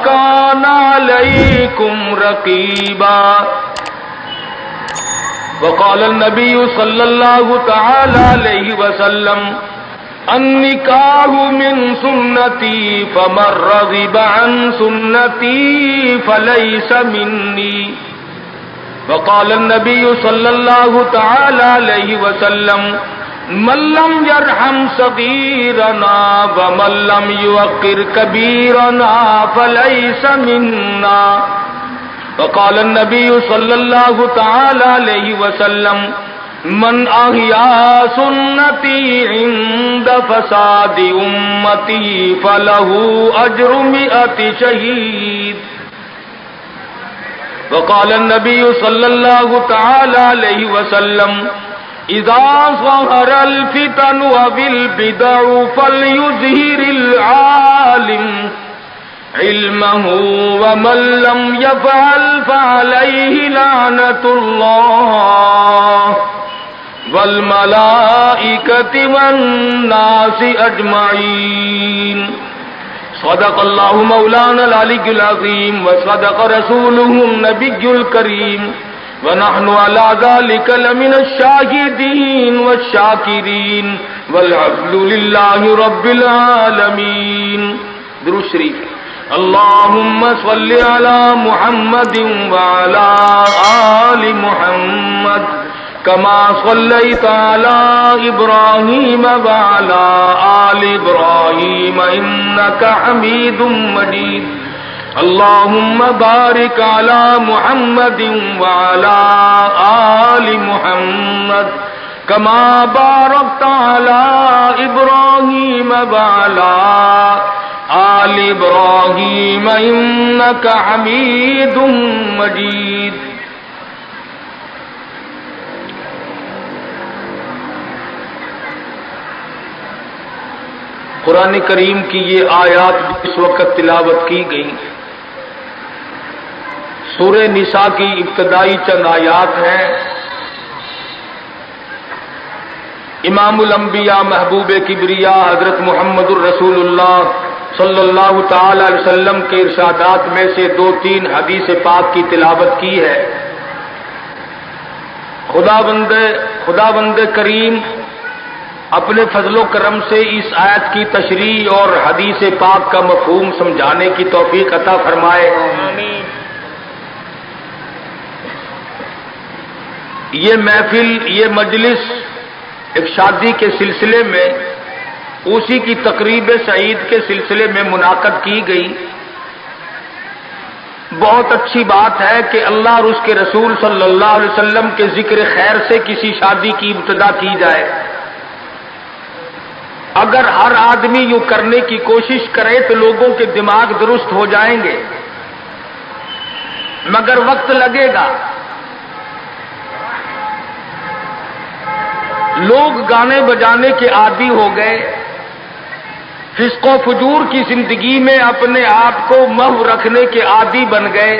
كان عليكم رقيبا. وقال النبي صلى الله تعالى عليه وسلم النکاح من سنتی فمن رغب عن سنتی فلیس منی. وقال النبي صلى الله تعالى عليه وسلم من لم يرحم صغيرنا ومن لم يوقر كبيرنا فليس منا. وقال النبي صلى الله تعالى عليه وسلم من احیا سنتی عند فساد امتی فلہ اجر 100 شہید. وقال النبي صلى الله تعالى عليه وسلم اذا ظهر الفتن وبالبدع فليظهر العالم علمه ومن لم يفعل فعليه لعنة الله والملائکۃ والناس اجمعین. صدق اللہ مولانا العلی العظیم وصدق رسولہ النبی الکریم ونحن علی ذلک لمن الشاہدین والشاکرین والحمد للہ رب العالمین. درود شریف. اللہم صل علی محمد وعلی آل محمد كما صليت على إبراهيم وعلى آل إبراهيم إنك حميد مجيد. اللهم بارك على محمد وعلى آل محمد كما باركت على إبراهيم وعلى آل إبراهيم إنك حميد مجيد. قرآن کریم کی یہ آیات اس وقت تلاوت کی گئی سورہ نساء کی ابتدائی چند آیات ہیں. امام الانبیاء محبوب کبریا حضرت محمد الرسول اللہ صلی اللہ تعالی علیہ وسلم کے ارشادات میں سے 2-3 حدیث پاک کی تلاوت کی ہے. خداوند کریم اپنے فضل و کرم سے اس آیت کی تشریح اور حدیث پاک کا مفہوم سمجھانے کی توفیق عطا فرمائے. یہ محفل، یہ مجلس ایک شادی کے سلسلے میں، اسی کی تقریب سعید کے سلسلے میں منعقد کی گئی. بہت اچھی بات ہے کہ اللہ اور اس کے رسول صلی اللہ علیہ وسلم کے ذکر خیر سے کسی شادی کی ابتدا کی جائے. اگر ہر آدمی یوں کرنے کی کوشش کرے تو لوگوں کے دماغ درست ہو جائیں گے، مگر وقت لگے گا. لوگ گانے بجانے کے عادی ہو گئے، فسق و فجور کی زندگی میں اپنے آپ کو محو رکھنے کے عادی بن گئے.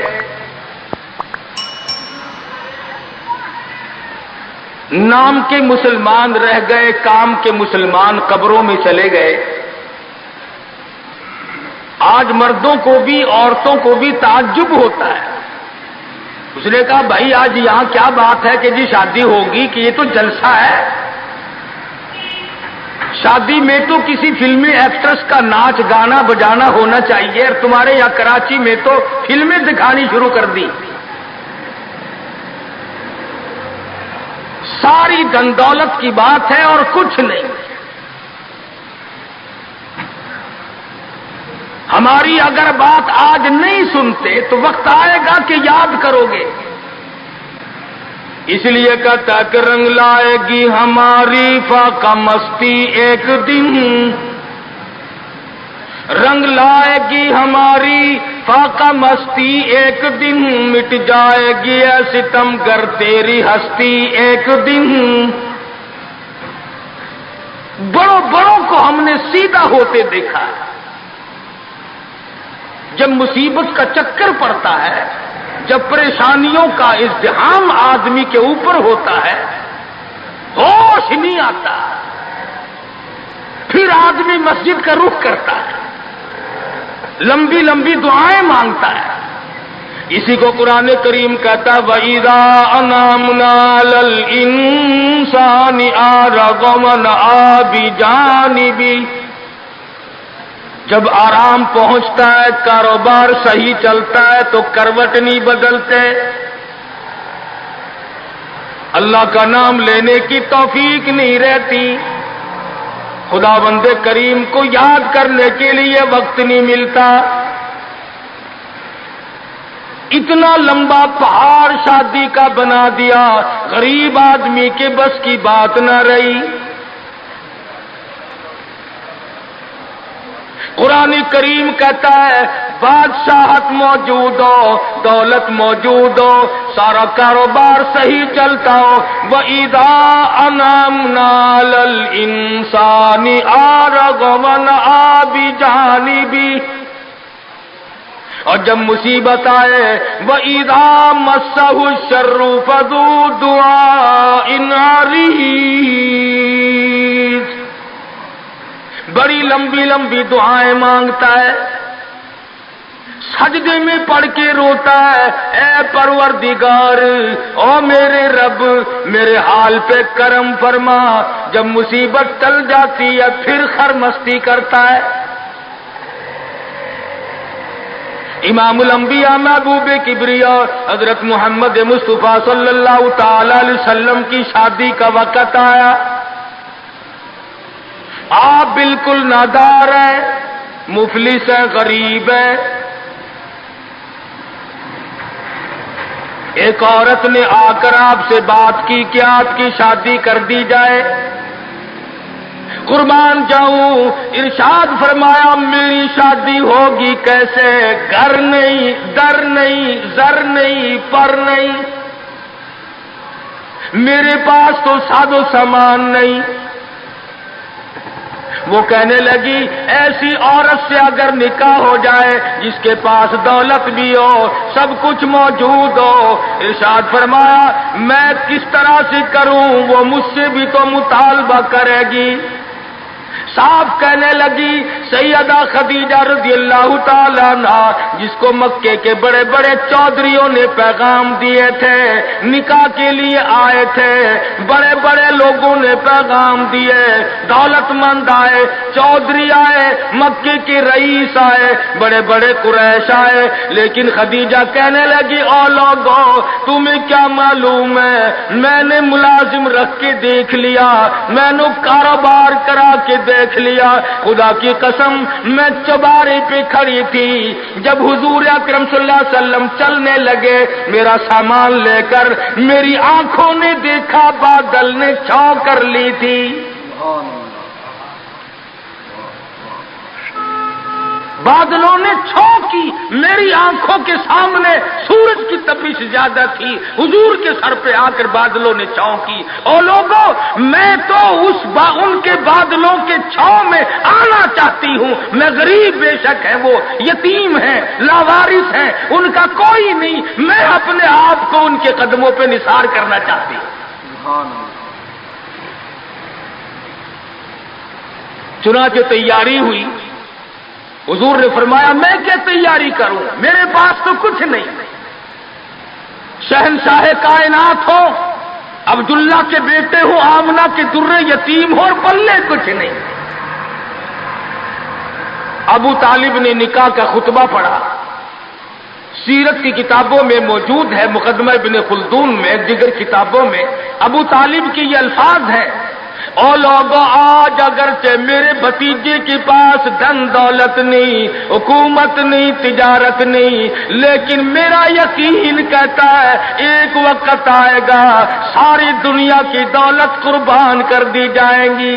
نام کے مسلمان رہ گئے، کام کے مسلمان قبروں میں چلے گئے. آج مردوں کو بھی عورتوں کو بھی تعجب ہوتا ہے. اس نے کہا بھائی آج یہاں کیا بات ہے کہ جی شادی ہوگی، کہ یہ تو جلسہ ہے. شادی میں تو کسی فلمی ایکٹریس کا ناچ گانا بجانا ہونا چاہیے، اور تمہارے یہاں کراچی میں تو فلمیں دکھانی شروع کر دی. ساری دن دولت کی بات ہے اور کچھ نہیں. ہماری اگر بات آج نہیں سنتے تو وقت آئے گا کہ یاد کرو گے. اس لیے کہتا کہ رنگ لائے گی ہماری فاقہ مستی ایک دن، رنگ لائے گی ہماری فاقہ مستی ایک دن، مٹ جائے گی اے ستم گر تیری ہستی ایک دن. بڑوں بڑوں کو ہم نے سیدھا ہوتے دیکھا ہے. جب مصیبت کا چکر پڑتا ہے، جب پریشانیوں کا ازدحام آدمی کے اوپر ہوتا ہے، ہوش نہیں آتا، پھر آدمی مسجد کا رخ کرتا ہے. لمبی لمبی دعائیں مانگتا ہے. اسی کو قرآن کریم کہتا ہے وَإِذَا أَنْعَمْنَا عَلَى الْإِنسَانِ أَعْرَضَ وَنَأَىٰ بِجَانِبِهِ. جب آرام پہنچتا ہے، کاروبار صحیح چلتا ہے تو کروٹ نہیں بدلتے. اللہ کا نام لینے کی توفیق نہیں رہتی. خدا بند کریم کو یاد کرنے کے لیے وقت نہیں ملتا. اتنا لمبا پہاڑ شادی کا بنا دیا، غریب آدمی کے بس کی بات نہ رہی. قرآن کریم کہتا ہے بادشاہت موجود ہو، دولت موجود ہو، سارا کاروبار صحیح چلتا ہو، وَإِذَا أَنْعَمْنَا عَلَى الْإِنسَانِ أَعْرَضَ وَنَأَىٰ بِجَانِبِهِ. اور جب مصیبت آئے وَإِذَا مَسَّهُ الشَّرُّ فَذُو دُعَاءٍ عَرِيضٍ. بڑی لمبی لمبی دعائیں مانگتا ہے، سجدے میں پڑھ کے روتا ہے اے پروردگار، او میرے رب میرے حال پہ کرم فرما. جب مصیبت ٹل جاتی ہے پھر خرمستی کرتا ہے. امام الانبیاء محبوب کبریا حضرت محمد مصطفیٰ صلی اللہ تعالی علیہ وسلم کی شادی کا وقت آیا. آپ بالکل نادار ہیں، مفلس ہیں، غریب ہیں. ایک عورت نے آ کر آپ سے بات کی کہ آپ کی شادی کر دی جائے. قربان جاؤں، ارشاد فرمایا میری شادی ہوگی کیسے؟ گھر نہیں، در نہیں، زر نہیں، پر نہیں، میرے پاس تو سادو سامان نہیں. وہ کہنے لگی ایسی عورت سے اگر نکاح ہو جائے جس کے پاس دولت بھی ہو، سب کچھ موجود ہو، ارشاد فرمایا میں کس طرح سے کروں؟ وہ مجھ سے بھی تو مطالبہ کرے گی. صاحب کہنے لگی سیدہ خدیجہ رضی اللہ تعالیٰ عنہ، جس کو مکے کے بڑے بڑے چودھریوں نے پیغام دیے تھے، نکاح کے لیے آئے تھے، بڑے بڑے لوگوں نے پیغام دیے، دولت مند آئے، چودھری آئے، مکے کے رئیس آئے، بڑے بڑے قریش آئے، لیکن خدیجہ کہنے لگی او لوگو تمہیں کیا معلوم ہے، میں نے ملازم رکھ کے دیکھ لیا، میں نے کاروبار کرا کے دیکھ لیا، خدا کی قسم میں چوبارے پہ کھڑی تھی، جب حضور اکرم صلی اللہ علیہ وسلم چلنے لگے میرا سامان لے کر، میری آنکھوں نے دیکھا بادل نے چھاؤں کر لی تھی. بادلوں نے چھاؤں کی، میری آنکھوں کے سامنے سورج کی تپش زیادہ تھی، حضور کے سر پہ آ کر بادلوں نے چھاؤں کی. اور لوگوں میں تو ان کے بادلوں کے چھاؤں میں آنا چاہتی ہوں. میں غریب بے شک ہے، وہ یتیم ہیں، لاوارث ہیں، ان کا کوئی نہیں، میں اپنے آپ کو ان کے قدموں پہ نثار کرنا چاہتی ہوں. چنانچہ تیاری ہوئی. حضور نے فرمایا میں کیا تیاری کروں، میرے پاس تو کچھ نہیں. شہنشاہ کائنات ہو، عبداللہ کے بیٹے ہو، آمنہ کے درے یتیم ہو اور پلے کچھ نہیں. ابو طالب نے نکاح کا خطبہ پڑھا، سیرت کی کتابوں میں موجود ہے، مقدمہ ابن خلدون میں، دیگر کتابوں میں ابو طالب کے یہ الفاظ ہیں او لوگوں آج اگرچہ میرے بھتیجے کے پاس دھن دولت نہیں، حکومت نہیں، تجارت نہیں، لیکن میرا یقین کہتا ہے ایک وقت آئے گا ساری دنیا کی دولت قربان کر دی جائیں گی.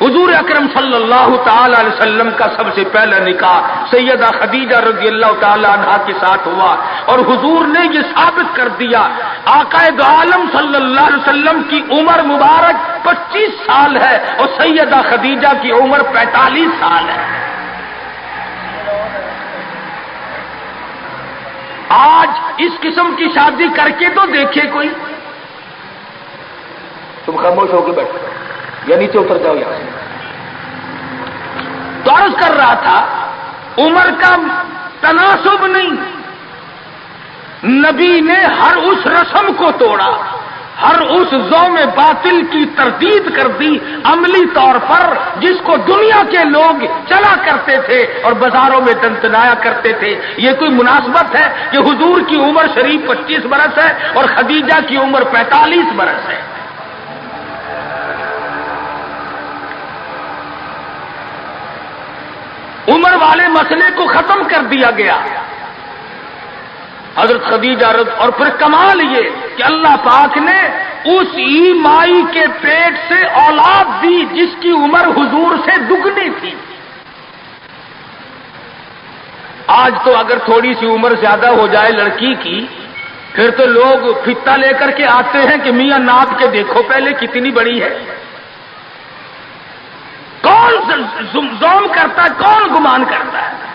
حضور اکرم صلی اللہ تعالی علیہ وسلم کا سب سے پہلا نکاح سیدہ خدیجہ رضی اللہ تعالی عنہا کے ساتھ ہوا، اور حضور نے یہ ثابت کر دیا آقا دو عالم صلی اللہ علیہ وسلم کی عمر مبارک 25 سال ہے اور سیدہ خدیجہ کی عمر 45 سال ہے. آج اس قسم کی شادی کر کے تو دیکھے کوئی. تم خاموش ہو کے بیٹھو یا نیچے اتر جاؤ یہاں سے. تو عرض کر رہا تھا عمر کا تناسب نہیں، نبی نے ہر اس رسم کو توڑا، ہر اس ذوم باطل کی تردید کر دی عملی طور پر، جس کو دنیا کے لوگ چلا کرتے تھے اور بازاروں میں تنتنایا کرتے تھے۔ یہ کوئی مناسبت ہے کہ حضور کی عمر شریف 25 برس ہے اور خدیجہ کی عمر 45 برس ہے؟ عمر والے مسئلے کو ختم کر دیا گیا۔ حضرت خدیجہ اور پھر کمال یہ کہ اللہ پاک نے اس ہی مائی کے پیٹ سے اولاد دی جس کی عمر حضور سے دگنی تھی۔ آج تو اگر تھوڑی سی عمر زیادہ ہو جائے لڑکی کی، پھر تو لوگ فتا لے کر کے آتے ہیں کہ میاں ناپ کے دیکھو پہلے کتنی بڑی ہے۔ کون زوم کرتا ہے، کون گمان کرتا ہے؟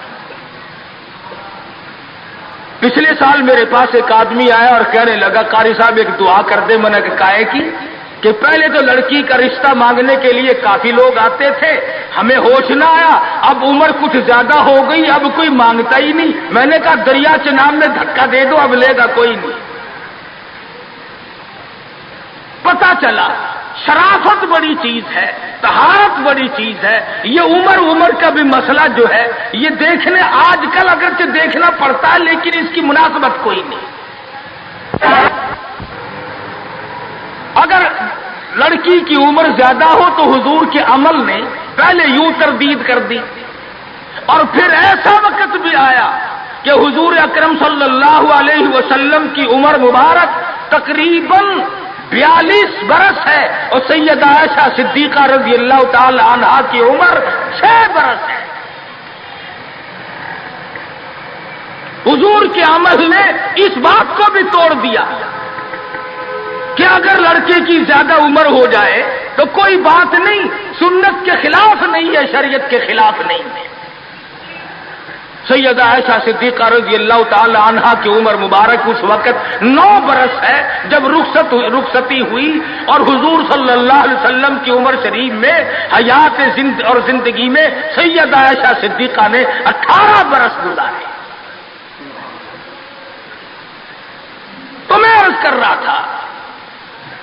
پچھلے سال میرے پاس ایک آدمی آیا اور کہنے لگا قاری صاحب ایک دعا کر دے۔ میں نے کہا کی کہ پہلے تو لڑکی کا رشتہ مانگنے کے لیے کافی لوگ آتے تھے، ہمیں ہوش نہ آیا، اب عمر کچھ زیادہ ہو گئی، اب کوئی مانگتا ہی نہیں۔ میں نے کہا دریا چناب میں دھکا دے دو، اب لے گا کوئی نہیں۔ پتہ چلا شرافت بڑی چیز ہے، طہارت بڑی چیز ہے۔ یہ عمر کا بھی مسئلہ جو ہے یہ دیکھنے آج کل اگرچہ دیکھنا پڑتا ہے لیکن اس کی مناسبت کوئی نہیں۔ اگر لڑکی کی عمر زیادہ ہو تو حضور کے عمل نے پہلے یوں تردید کر دی، اور پھر ایسا وقت بھی آیا کہ حضور اکرم صلی اللہ علیہ وسلم کی عمر مبارک تقریباً 42 برس ہے اور سیدہ عائشہ صدیقہ رضی اللہ تعالی عنہا کی عمر 6 برس ہے۔ حضور کے عمل نے اس بات کو بھی توڑ دیا کہ اگر لڑکے کی زیادہ عمر ہو جائے تو کوئی بات نہیں، سنت کے خلاف نہیں ہے، شریعت کے خلاف نہیں ہے۔ سیدہ عائشہ صدیقہ رضی اللہ تعالی عنہا کی عمر مبارک اس وقت 9 برس ہے جب رخصتی ہوئی، اور حضور صلی اللہ علیہ وسلم کی عمر شریف میں حیات اور زندگی میں سیدہ عائشہ صدیقہ نے 18 برس گزارے۔ تو میں عرض کر رہا تھا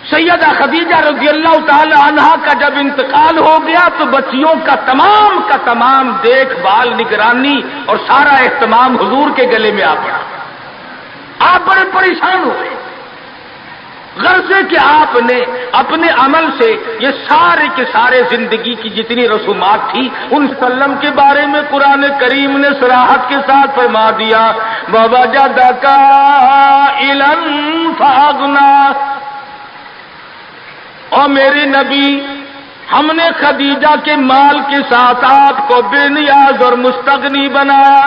سیدہ خدیجہ رضی اللہ تعالی عنہا کا جب انتقال ہو گیا تو بچیوں کا تمام دیکھ بھال، نگرانی اور سارا اہتمام حضور کے گلے میں آ پڑا۔ آپ بڑے پریشان ہوئے، غرضے کہ آپ نے اپنے عمل سے یہ سارے کے سارے زندگی کی جتنی رسومات تھی ان وسلم کے بارے میں قرآن کریم نے صراحت کے ساتھ فرما دیا، وَوَجَدَكَ عَائِلًا فَأَغْنَىٰ۔ اور میرے نبی، ہم نے خدیجہ کے مال کے ساتھ آپ کو بے نیاز اور مستغنی بنایا۔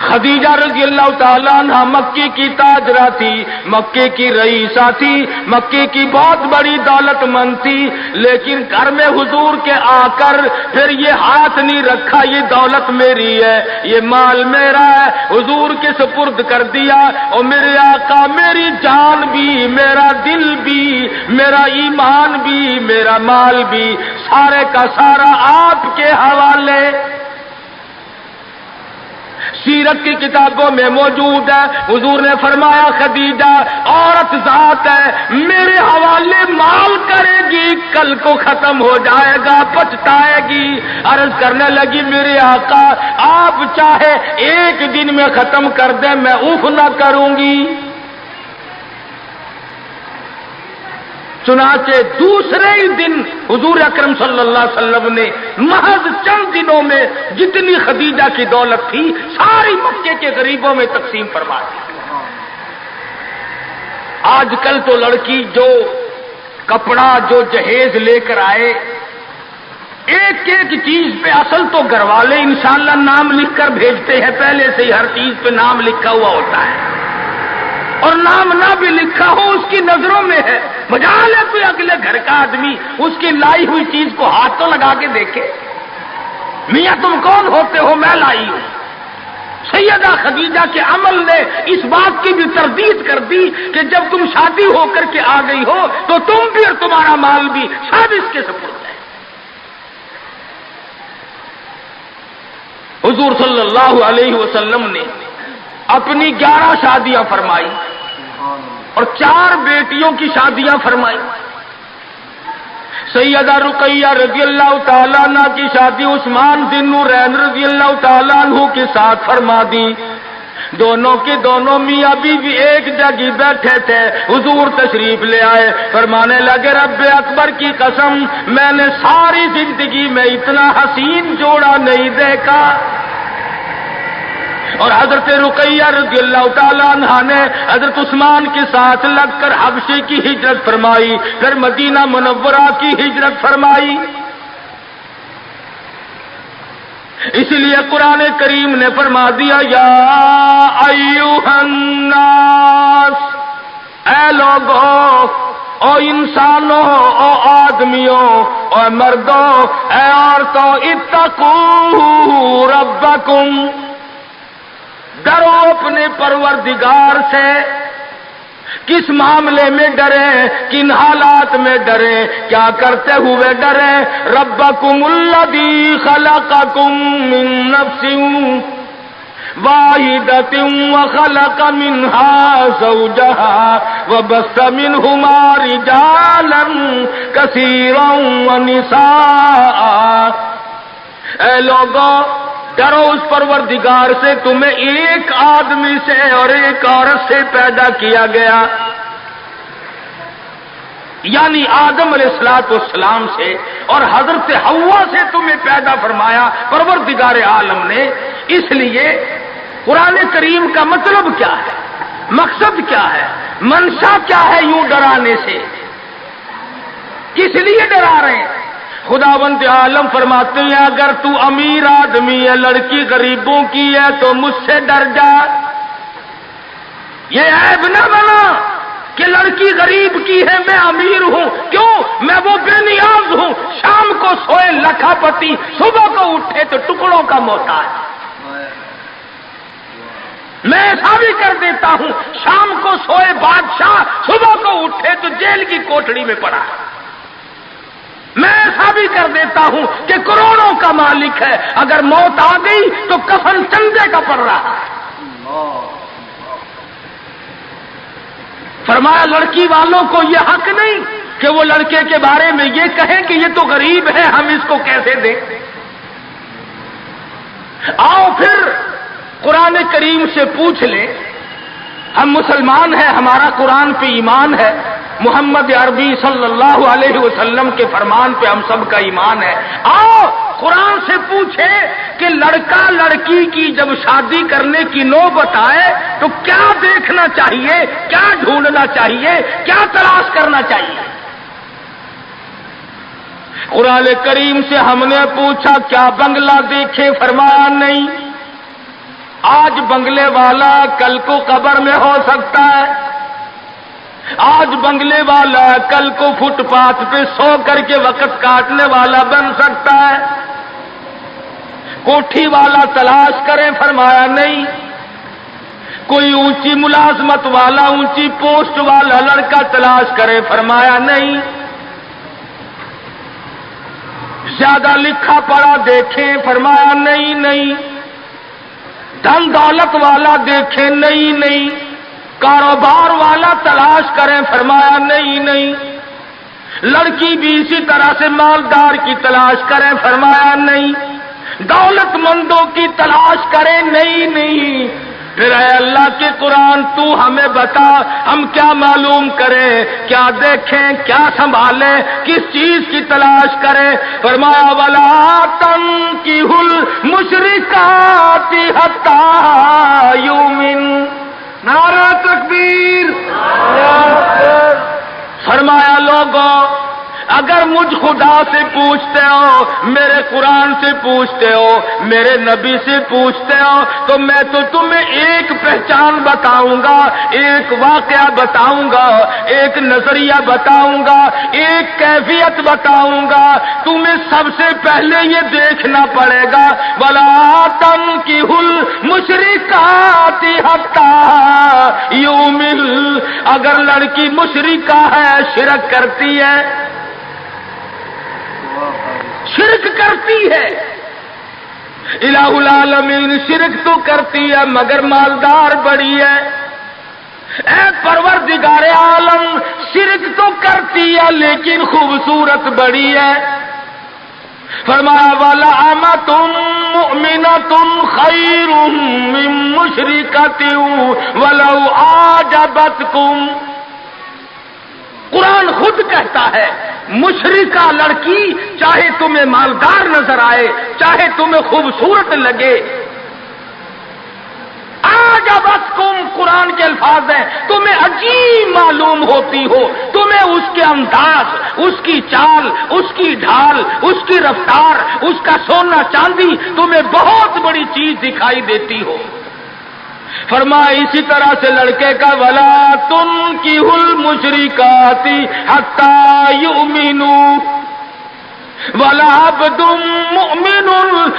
خدیجہ رضی اللہ تعالیٰ عنہ مکے کی تاجرہ تھی، مکے کی رئیسہ تھی، مکے کی بہت بڑی دولت مند تھی، لیکن گھر میں حضور کے آ کر پھر یہ ہاتھ نہیں رکھا یہ دولت میری ہے، یہ مال میرا ہے، حضور کے سپرد کر دیا۔ اور میرے آقا میری جان بھی، میرا دل بھی، میرا ایمان بھی، میرا مال بھی، سارے کا سارا آپ کے حوالے۔ سیرت کی کتابوں میں موجود ہے، حضور نے فرمایا خدیجہ عورت ذات ہے، میرے حوالے مال کرے گی، کل کو ختم ہو جائے گا، پچھتائے گی۔ عرض کرنے لگی میرے آقا آپ چاہے ایک دن میں ختم کر دیں میں اف نہ کروں گی۔ چنانچہ دوسرے ہی دن حضور اکرم صلی اللہ علیہ وسلم نے محض چند دنوں میں جتنی خدیجہ کی دولت تھی ساری مکے کے غریبوں میں تقسیم فرما دی۔ آج کل تو لڑکی جو کپڑا جو جہیز لے کر آئے، ایک ایک چیز پہ اصل تو گھر والے انشاءاللہ نام لکھ کر بھیجتے ہیں، پہلے سے ہی ہر چیز پہ نام لکھا ہوا ہوتا ہے، اور نام نہ بھی لکھا ہو اس کی نظروں میں ہے، مجال ہے کوئی اگلے گھر کا آدمی اس کی لائی ہوئی چیز کو ہاتھ تو لگا کے دیکھے، میاں تم کون ہوتے ہو، میں لائی ہوں۔ سیدہ خدیجہ کے عمل نے اس بات کی بھی تردید کر دی کہ جب تم شادی ہو کر کے آ گئی ہو تو تم بھی اور تمہارا مال بھی سب اس کے سپرد ہے۔ حضور صلی اللہ علیہ وسلم نے اپنی 11 شادیاں فرمائی اور 4 بیٹیوں کی شادیاں فرمائی۔ سیدہ رقیہ رضی اللہ تعالیٰ عنہ کی شادی عثمان ذی النورین رضی اللہ تعالیٰ عنہ کے ساتھ فرما دی۔ دونوں کے دونوں میاں بیوی ایک جگہ بیٹھے تھے، حضور تشریف لے آئے، فرمانے لگے رب اکبر کی قسم میں نے ساری زندگی میں اتنا حسین جوڑا نہیں دیکھا۔ اور حضرت رقیہ رضی اللہ تعالیٰ عنہ نے حضرت عثمان کے ساتھ لگ کر حبشے کی ہجرت فرمائی، پھر مدینہ منورہ کی ہجرت فرمائی۔ اس لیے قرآن کریم نے فرما دیا یا ایھا الناس، اے لوگوں، او انسانوں، او آدمیوں، او مردوں، اے عورتوں، اتقوا ربکم، ڈرو اپنے پروردگار سے۔ کس معاملے میں ڈریں، کن حالات میں ڈریں، کیا کرتے ہوئے ڈریں؟ ربکم الذی خلقکم من نفس واحدۃ وخلق منها زوجها وبث منهما رجالا کثیرا ونساء۔ اے لوگوں، ڈرو اس پروردگار سے، تمہیں ایک آدمی سے اور ایک عورت سے پیدا کیا گیا، یعنی آدم علیہ السلام سے اور حضرت حوا سے تمہیں پیدا فرمایا پروردگار عالم نے۔ اس لیے قرآن کریم کا مطلب کیا ہے، مقصد کیا ہے، منشا کیا ہے یوں ڈرانے سے، کس لیے ڈرا رہے ہیں؟ خداوند عالم فرماتے ہیں اگر تو امیر آدمی ہے، لڑکی غریبوں کی ہے تو مجھ سے ڈر جا۔ یہ عیب نہ بنا کہ لڑکی غریب کی ہے میں امیر ہوں، کیوں؟ میں وہ بے نیاز ہوں، شام کو سوئے لکھا پتی، صبح کو اٹھے تو ٹکڑوں کا محتاج۔ میں ایسا بھی کر دیتا ہوں، شام کو سوئے بادشاہ، صبح کو اٹھے تو جیل کی کوٹڑی میں پڑا ہے۔ میں ایسا بھی کر دیتا ہوں کہ کروڑوں کا مالک ہے، اگر موت آ گئی تو کفن چندے کا پڑ رہا ہے۔ فرمایا لڑکی والوں کو یہ حق نہیں کہ وہ لڑکے کے بارے میں یہ کہیں کہ یہ تو غریب ہے، ہم اس کو کیسے دیں۔ آؤ پھر قرآن کریم سے پوچھ لیں، ہم مسلمان ہیں، ہمارا قرآن پہ ایمان ہے، محمد عربی صلی اللہ علیہ وسلم کے فرمان پہ ہم سب کا ایمان ہے۔ آؤ قرآن سے پوچھے کہ لڑکا لڑکی کی جب شادی کرنے کی نوبت آئے تو کیا دیکھنا چاہیے، کیا ڈھونڈنا چاہیے، کیا تلاش کرنا چاہیے۔ قرآن کریم سے ہم نے پوچھا کیا بنگلہ دیکھے، فرمایا نہیں۔ آج بنگلے والا کل کو قبر میں ہو سکتا ہے، آج بنگلے والا کل کو فٹ پاتھ پہ سو کر کے وقت کاٹنے والا بن سکتا ہے۔ کوٹھی والا تلاش کریں، فرمایا نہیں۔ کوئی اونچی ملازمت والا، اونچی پوسٹ والا لڑکا تلاش کرے، فرمایا نہیں۔ زیادہ لکھا پڑھا دیکھیں، فرمایا نہیں نہیں۔ دھن دولت والا دیکھیں، نہیں نہیں۔ کاروبار والا تلاش کریں، فرمایا نہیں نہیں۔ لڑکی بھی اسی طرح سے مالدار کی تلاش کریں، فرمایا نہیں۔ دولت مندوں کی تلاش کریں، نہیں نہیں۔ پھر اے اللہ کے قرآن تو ہمیں بتا ہم کیا معلوم کریں، کیا دیکھیں، کیا سنبھالیں، کس چیز کی تلاش کریں؟ فرمایا وَلَا تَنكِحُوا الْمُشْرِكَاتِ حَتَّىٰ يُؤْمِنَّ۔ نعرہ تکبیر! فرمایا لوگوں اگر مجھ خدا سے پوچھتے ہو، میرے قرآن سے پوچھتے ہو، میرے نبی سے پوچھتے ہو تو میں تو تمہیں ایک پہچان بتاؤں گا، ایک واقعہ بتاؤں گا، ایک نظریہ بتاؤں گا، ایک کیفیت بتاؤں گا۔ تمہیں سب سے پہلے یہ دیکھنا پڑے گا وَلَا تَنكِحُوا الْمُشْرِكَاتِ حَتَّىٰ يُؤْمِنَّ۔ اگر لڑکی مشرکہ ہے، شرک کرتی ہے، شرک کرتی ہے، الہ العالمین شرک تو کرتی ہے مگر مالدار بڑی ہے، اے پروردگار عالم شرک تو کرتی ہے لیکن خوبصورت بڑی ہے۔ فرمایا وَلَأَمَةٌ مُؤْمِنَةٌ خَيْرٌ مِّن مُّشْرِكَةٍ وَلَوْ أَعْجَبَتْكُمْ۔ قرآن خود کہتا ہے مشرکہ لڑکی چاہے تمہیں مالدار نظر آئے، چاہے تمہیں خوبصورت لگے، آجبتکم قرآن کے الفاظ ہیں، تمہیں عجیب معلوم ہوتی ہو، تمہیں اس کے انداز، اس کی چال، اس کی ڈھال، اس کی رفتار، اس کا سونا چاندی تمہیں بہت بڑی چیز دکھائی دیتی ہو۔ فرمایا اسی طرح سے لڑکے کا ولا تنکحوا المشرکات حتی یؤمنوا وَلَعَبْدٌ مُؤْمِنٌ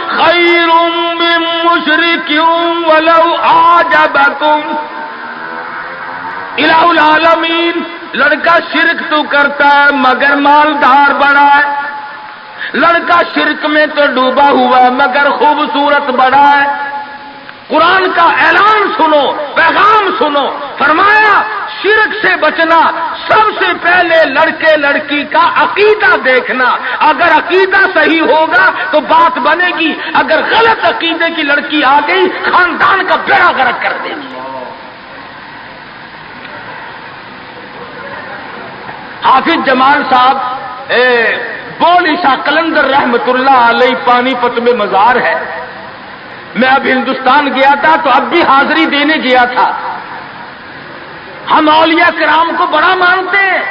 خَيْرٌ مِّن مُّشْرِكٍ وَلَوْ أَعْجَبَكُمْ۔ الہ العالمین لڑکا شرک تو کرتا ہے مگر مالدار بڑا ہے، لڑکا شرک میں تو ڈوبا ہوا ہے مگر خوبصورت بڑا ہے۔ قرآن کا اعلان سنو، پیغام سنو، فرمایا شرک سے بچنا، سب سے پہلے لڑکے لڑکی کا عقیدہ دیکھنا، اگر عقیدہ صحیح ہوگا تو بات بنے گی، اگر غلط عقیدے کی لڑکی آ گئی خاندان کا بیڑا غرق کر دے گی۔ حافظ جمال صاحب بولی شاہ قلندر رحمت اللہ علیہ پانی پت میں مزار ہے، میں اب ہندوستان گیا تھا تو اب بھی حاضری دینے گیا تھا۔ ہم اولیاء کرام کو بڑا مانتے ہیں،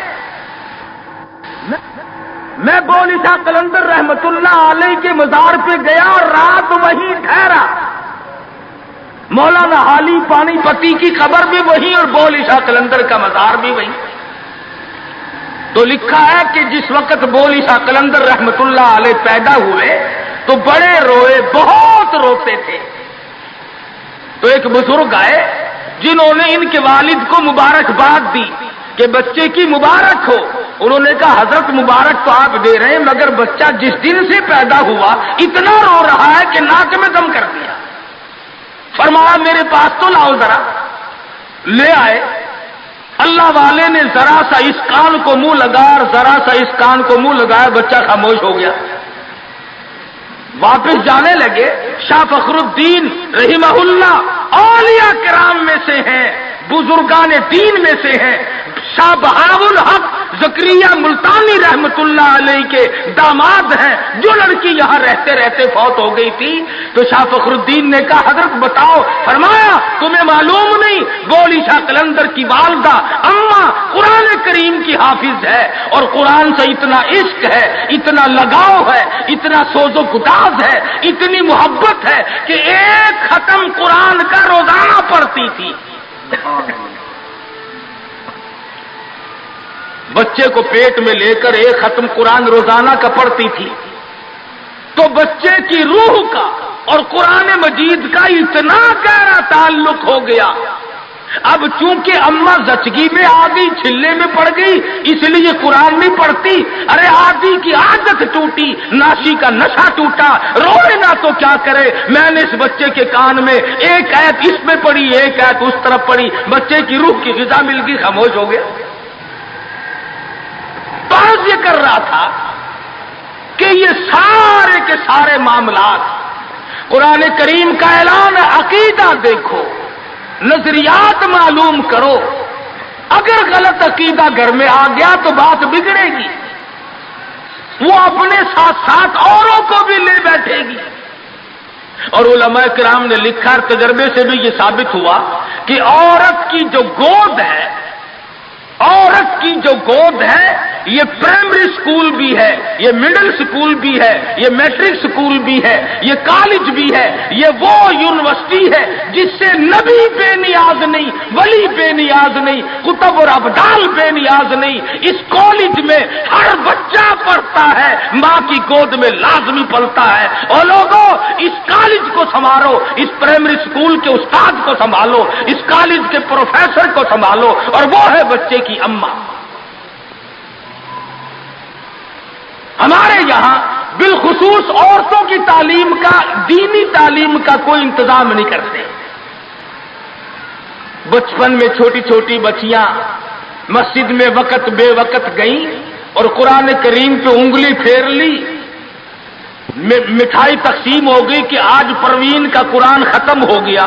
میں بولی شاہ قلندر رحمت اللہ علیہ کے مزار پہ گیا اور رات وہیں ٹھہرا۔ مولانا حالی پانی پتی کی قبر بھی وہیں اور بولی شاہ قلندر کا مزار بھی وہیں۔ تو لکھا ہے کہ جس وقت بولی شاہ قلندر رحمت اللہ علیہ پیدا ہوئے تو بڑے روئے، بہت روتے تھے۔ تو ایک بزرگ آئے جنہوں نے ان کے والد کو مبارکباد دی کہ بچے کی مبارک ہو۔ انہوں نے کہا حضرت مبارک تو آپ دے رہے ہیں مگر بچہ جس دن سے پیدا ہوا اتنا رو رہا ہے کہ ناک میں دم کر دیا۔ فرمایا میرے پاس تو لاؤ ذرا، لے آئے۔ اللہ والے نے ذرا سا اس کان کو منہ لگایا اور ذرا سا اس کان کو منہ لگایا، بچہ خاموش ہو گیا۔ واپس جانے لگے۔ شاہ فخر الدین رحمہ اللہ اولیاء کرام میں سے ہیں، بزرگان دین میں سے ہیں۔ شاہ بہاء الحق زکریا ملتانی رحمت اللہ علیہ کے داماد ہیں۔ جو لڑکی یہاں رہتے رہتے فوت ہو گئی تھی تو شاہ فخر الدین نے کہا حضرت بتاؤ، فرمایا تمہیں معلوم نہیں بولی شاہ قلندر کی والدہ اماں قرآن کریم کی حافظ ہے اور قرآن سے اتنا عشق ہے، اتنا لگاؤ ہے، اتنا سوز و گداز ہے، اتنی محبت ہے کہ ایک ختم قرآن کا روزانہ پڑھتی تھی۔ بچے کو پیٹ میں لے کر ایک ختم قرآن روزانہ کا پڑھتی تھی۔ تو بچے کی روح کا اور قرآن مجید کا اتنا گہرا تعلق ہو گیا۔ اب چونکہ اماں زچگی میں آدھی چھلے میں پڑ گئی اس لیے قرآن نہیں پڑھتی۔ ارے آدھی کی عادت ٹوٹی، ناشی کا نشہ ٹوٹا، روئے نہ تو کیا کرے۔ میں نے اس بچے کے کان میں ایک آیت اس میں پڑھی، ایک آیت اس طرف پڑھی، بچے کی روح کی غذا مل گئی، خاموش ہو گیا۔ بات یہ کر رہا تھا کہ یہ سارے کے سارے معاملات قرآن کریم کا اعلان ہے، عقیدہ دیکھو، نظریات معلوم کرو۔ اگر غلط عقیدہ گھر میں آ گیا تو بات بگڑے گی، وہ اپنے ساتھ ساتھ اوروں کو بھی لے بیٹھے گی۔ اور علماء کرام نے لکھا، تجربے سے بھی یہ ثابت ہوا کہ عورت کی جو گود ہے، عورت کی جو گود ہے یہ پرائمری سکول بھی ہے، یہ مڈل سکول بھی ہے، یہ میٹرک سکول بھی ہے، یہ کالج بھی ہے، یہ وہ یونیورسٹی ہے جس سے نبی بے نیاز نہیں، ولی بے نیاز نہیں، کتب اور ابدال بے نیاز نہیں۔ اس کالج میں ہر بچہ پڑھتا ہے، ماں کی گود میں لازمی پلتا ہے۔ اور لوگوں اس کالج کو سنبھالو، اس پرائمری سکول کے استاد کو سنبھالو، اس کالج کے پروفیسر کو سنبھالو، اور وہ ہے بچے کی اماں۔ ہمارے یہاں بالخصوص عورتوں کی تعلیم کا، دینی تعلیم کا کوئی انتظام نہیں کرتے. بچپن میں چھوٹی چھوٹی بچیاں مسجد میں وقت بے وقت گئیں اور قرآن کریم پہ انگلی پھیر لی، مٹھائی تقسیم ہو گئی کہ آج پروین کا قرآن ختم ہو گیا.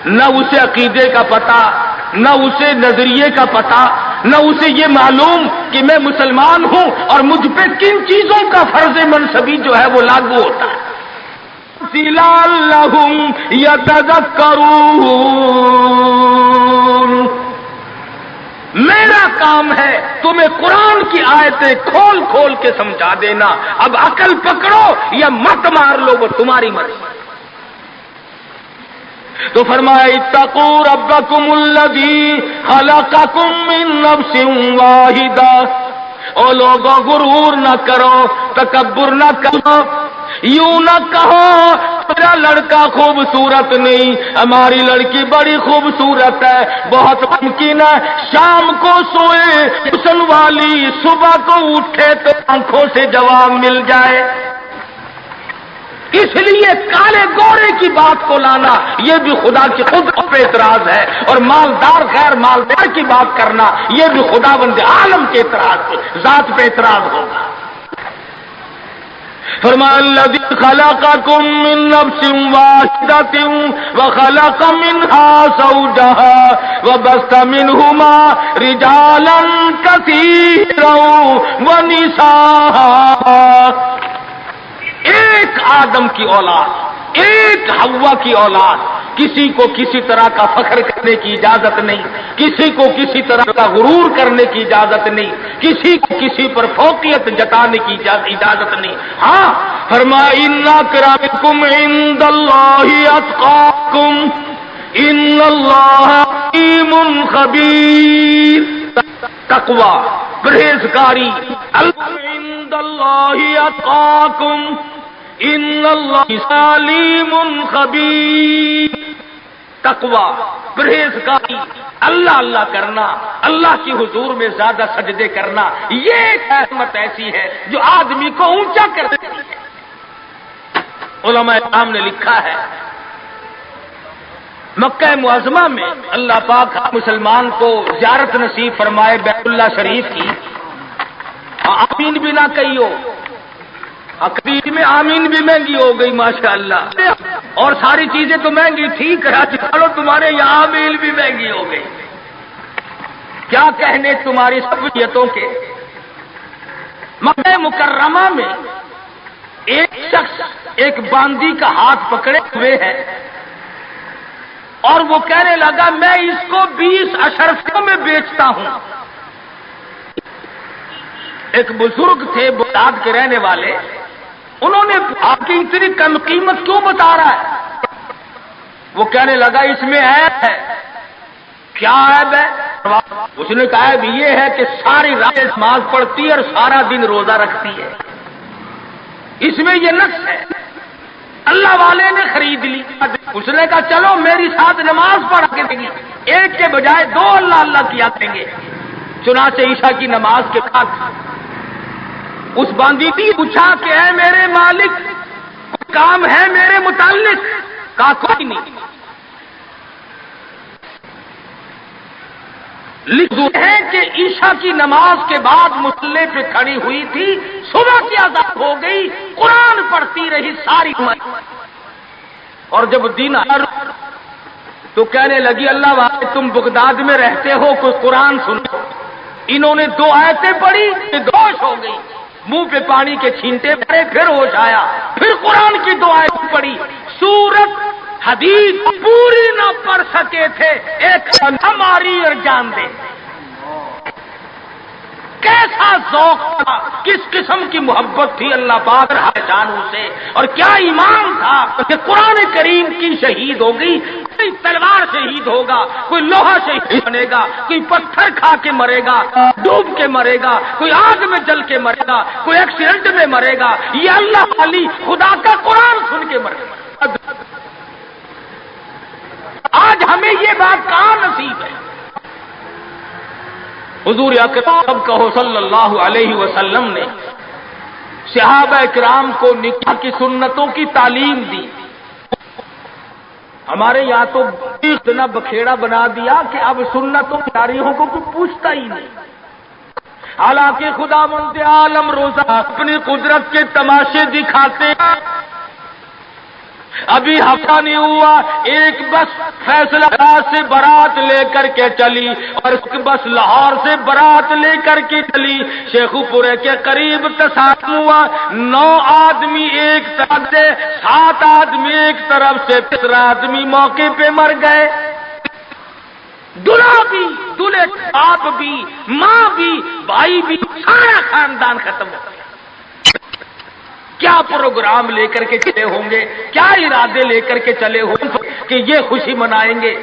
نہ اسے عقیدے کا پتہ، نہ اسے نظریے کا پتہ، نہ اسے یہ معلوم کہ میں مسلمان ہوں اور مجھ پہ کن چیزوں کا فرض منصبی جو ہے وہ لاگو ہوتا ہے. لعلہم یتذکرون، میرا کام ہے تمہیں قرآن کی آیتیں کھول کھول کے سمجھا دینا. اب عقل پکڑو یا مت مار لو، وہ تمہاری مرضی. تو فرمایا اتقوا ربکم الذی خلقکم من نفس واحدہ. او لوگوں غرور نہ کرو، تکبر نہ کرو، یوں نہ کہو میرا لڑکا خوبصورت نہیں، ہماری لڑکی بڑی خوبصورت ہے. بہت ممکن ہے شام کو سوئے حسن والی صبح کو اٹھے تو آنکھوں سے جواب مل جائے. اس لیے کالے گورے کی بات کو لانا یہ بھی خدا کی خود پہ اعتراض ہے، اور مالدار غیر مالدار کی بات کرنا یہ بھی خداوند عالم کے اعتراض ذات پہ اعتراض ہوگا. فرمایا الذی خلقکم من نفس واحدۃ وخلق منها زوجها وبث منهما رجالا کثیرا ونساء. ایک آدم کی اولاد، ایک حوا کی اولاد، کسی کو کسی طرح کا فخر کرنے کی اجازت نہیں، کسی کو کسی طرح کا غرور کرنے کی اجازت نہیں، کسی کو کسی پر فوقیت جتانے کی اجازت نہیں. ہاں فرمایا ان اکرمکم عند اللہ اتقاکم ان اللہ علیم خبیر. تقوی، پرہیزگاری، عند اللہ اتقاکم ان اللہ علیم خبیر. تقوی، پرہیزگاری، اللہ اللہ کرنا، اللہ کی حضور میں زیادہ سجدے کرنا، یہ ایک حکمت ایسی ہے جو آدمی کو اونچا کر دیتی ہے. علماء کرام نے لکھا ہے مکہ معظمہ میں اللہ پاک مسلمان کو زیارت نصیب فرمائے بیت اللہ شریف کی. آمین بھی نہ کہیو، عقید میں آمین بھی مہنگی ہو گئی ماشاءاللہ، اور ساری چیزیں تو مہنگی ٹھیک ہے، چلو تمہارے یہاں آمین بھی مہنگی ہو گئی. کیا کہنے تمہاری سہولیتوں کے. مکہ مکرمہ میں ایک شخص ایک باندی کا ہاتھ پکڑے ہوئے ہے اور وہ کہنے لگا میں اس کو 20 اشرفیوں میں بیچتا ہوں. ایک بزرگ تھے بغداد کے رہنے والے، انہوں نے آپ کی اتنی کم قیمت کیوں بتا رہا ہے؟ وہ کہنے لگا اس میں عیب ہے. کیا عیب ہے؟ اس نے کہا عیب یہ ہے کہ ساری رات نماز پڑھتی ہے اور سارا دن روزہ رکھتی ہے، اس میں یہ نقص ہے. اللہ والے نے خرید لی. اس نے کہا چلو میری ساتھ نماز پڑھ کے دیں گے، ایک کے بجائے 2 اللہ اللہ کیا کریں گے. چنانچہ عشاء کی نماز کے بعد اس باندی نے پوچھا کہ اے میرے مالک کوئی کام ہے میرے متعلق؟ کہا کوئی نہیں. لکھتے ہیں کہ عشاء کی نماز کے بعد مصلی پہ کھڑی ہوئی تھی، صبح کی اذان ہو گئی، قرآن پڑھتی رہی ساری عمر، اور جب دن آیا تو کہنے لگی اللہ والے تم بغداد میں رہتے ہو، کوئی قرآن سنو. انہوں نے 2 آیتیں پڑھی، ہوش ہو گئی، منہ پہ پانی کے چھینٹے پڑے، پھر ہوش آیا، پھر قرآن کی 2 آیتیں پڑھی. سورت حدیث پوری نہ پڑھ سکے تھے، ایک ہماری اور جان دے. کیسا ذوق تھا، کس قسم کی محبت تھی اللہ پاک جانوں سے، اور کیا ایمان تھا کہ قرآن کریم کی شہید ہو گئی. کوئی تلوار شہید ہوگا، کوئی لوہا شہید بنے گا، کوئی پتھر کھا کے مرے گا، ڈوب کے مرے گا، کوئی آگ میں جل کے مرے گا، کوئی ایکسیڈنٹ میں مرے گا. یہ اللہ علی خدا کا قرآن سن کے مرے گا. آج ہمیں یہ بات کہاں نصیب ہے. حضور اکرم کہو صلی اللہ علیہ وسلم نے صحابہ کرام کو نکاح کی سنتوں کی تعلیم دی. ہمارے یہاں تو اتنا بکھیڑا بنا دیا کہ اب سنتوں تاریخوں کو کوئی پوچھتا ہی نہیں. حالانکہ خداوند عالم روزہ اپنی قدرت کے تماشے دکھاتے ہیں. ابھی ہفتہ نہیں ہوا ایک بس فیصلہ آباد سے بارات لے کر کے چلی اور بس لاہور سے بارات لے کر کے چلی. شیخو پورے کے قریب تصادم ہوا. 9 آدمی ایک طرف سے، 7 آدمی ایک طرف سے، 3 آدمی موقع پہ مر گئے. دلہا بھی، دلہے باپ بھی، ماں بھی، بھائی بھی، سارا خاندان ختم ہو گیا. کیا پروگرام لے کر کے چلے ہوں گے، کیا ارادے لے کر کے چلے ہوں گے کہ یہ خوشی منائیں گے.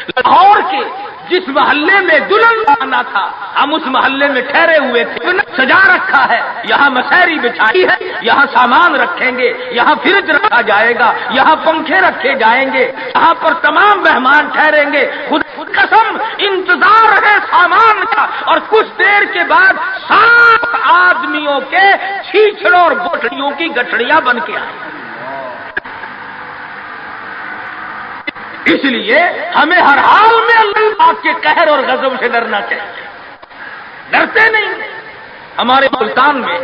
لاہور کے جس محلے میں دلہن آنا تھا ہم اس محلے میں ٹھہرے ہوئے تھے. سجا رکھا ہے، یہاں مسحری بچھائی ہے، یہاں سامان رکھیں گے، یہاں فریج رکھا جائے گا، یہاں پنکھے رکھے جائیں گے، یہاں پر تمام مہمان ٹھہریں گے. خود قسم انتظار ہے سامان کا. اور کچھ دیر کے بعد 7 آدمیوں کے چھیچڑوں اور گٹھڑیوں کی گٹھڑیاں بن کے آئی. اس لیے ہمیں ہر حال میں اللہ پاک کے قہر اور غضب سے ڈرنا چاہیے. ڈرتے نہیں. ہمارے ملتان میں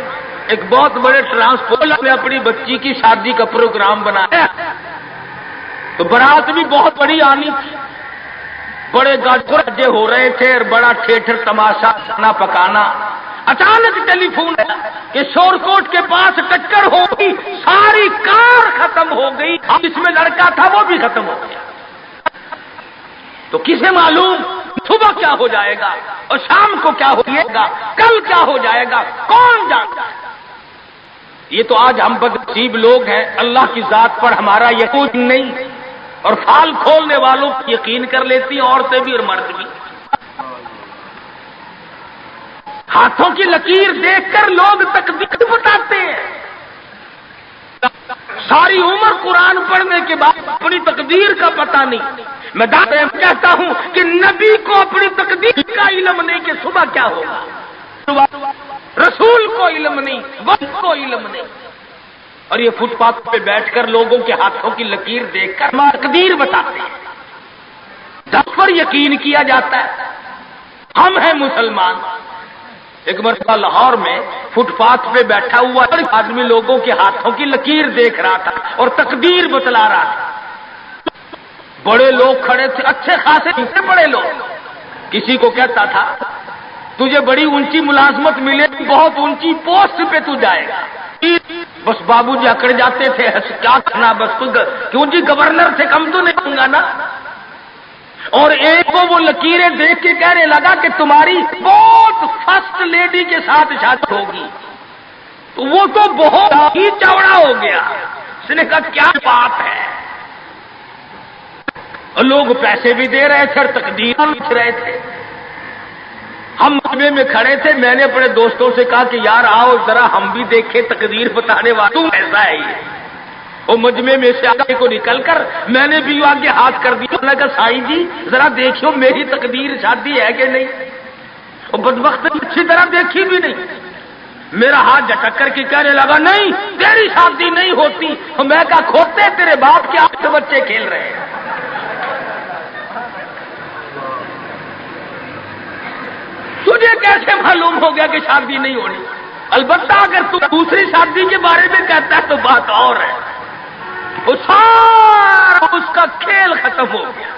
ایک بہت بڑے ٹرانسپورٹ نے اپنی بچی کی شادی کا پروگرام بنایا تو برات بھی بہت بڑی آنی تھی. بڑے گاجے ہو رہے تھے اور بڑا ٹھیٹر تماشا کھانا پکانا. اچانک ٹیلی فون کہ شور کوٹ کے پاس ٹکر ہو گئی، ساری کار ختم ہو گئی، جس میں لڑکا تھا وہ بھی ختم ہو گیا. تو کسے معلوم صبح کیا ہو جائے گا اور شام کو کیا ہو جائے گا، کل کیا ہو جائے گا، کون جانتا. یہ تو آج ہم بدنصیب لوگ ہیں، اللہ کی ذات پر ہمارا یقین نہیں اور فال کھولنے والوں کو یقین کر لیتی ہیں، عورتیں بھی اور مرد بھی. ہاتھوں کی لکیر دیکھ کر لوگ تقدیر بتاتے ہیں. ساری عمر قرآن پڑھنے کے بعد اپنی تقدیر کا پتہ نہیں. میں کہتا ہوں کہ نبی کو اپنی تقدیر کا علم نہیں کہ صبح کیا ہوگا. رسول کو علم نہیں، وقت کو علم نہیں. اور یہ فٹ پاتھ پہ بیٹھ کر لوگوں کے ہاتھوں کی لکیر دیکھ کر تقدیر بتاتے ہیں. دس پر یقین کیا جاتا ہے. ہم ہیں مسلمان. ایک مرتبہ لاہور میں فٹ پاتھ پہ بیٹھا ہوا آدمی لوگوں کے ہاتھوں کی لکیر دیکھ رہا تھا اور تقدیر بتلا رہا تھا. بڑے لوگ کھڑے تھے، اچھے خاصے بڑے لوگ. کسی کو کہتا تھا تجھے بڑی اونچی ملازمت ملے، بہت اونچی پوسٹ پہ تو جائے گا. بس بابو جی اکڑ جاتے تھے، کیا کرنا، بس کیوں جی گورنر سے کم تو نہیں ہوں گا نا. اور ایک کو وہ لکیریں دیکھ کے کہنے لگا کہ تمہاری بہت فرسٹ لیڈی کے ساتھ شادی ہوگی. تو وہ تو بہت ہی چوڑا ہو گیا. اس نے کہا کیا بات ہے. اور لوگ پیسے بھی دے رہے تھے اور تقدیر لکھ رہے تھے. ہم مجمع میں کھڑے تھے. میں نے اپنے دوستوں سے کہا کہ یار آؤ ذرا ہم بھی دیکھیں تقدیر بتانے والا ایسا ہے یہ. وہ مجمع میں سے آگے کو نکل کر میں نے بھی آگے ہاتھ کر دیا. میں نے کہا سائی جی ذرا دیکھو میری تقدیر شادی ہے کہ نہیں. اور بدبخت اچھی طرح دیکھی بھی نہیں. میرا ہاتھ جھٹک کر کے کہنے لگا نہیں تیری شادی نہیں ہوتی. اور میں کہا کھوتے تیرے باپ کے 8 بچے کھیل رہے ہیں. تجھے کیسے معلوم ہو گیا کہ شادی نہیں ہونی؟ البتہ اگر تو دوسری شادی کے بارے میں کہتا ہے تو بات اور ہے. وہ سارا اس کا کھیل ختم ہو گیا.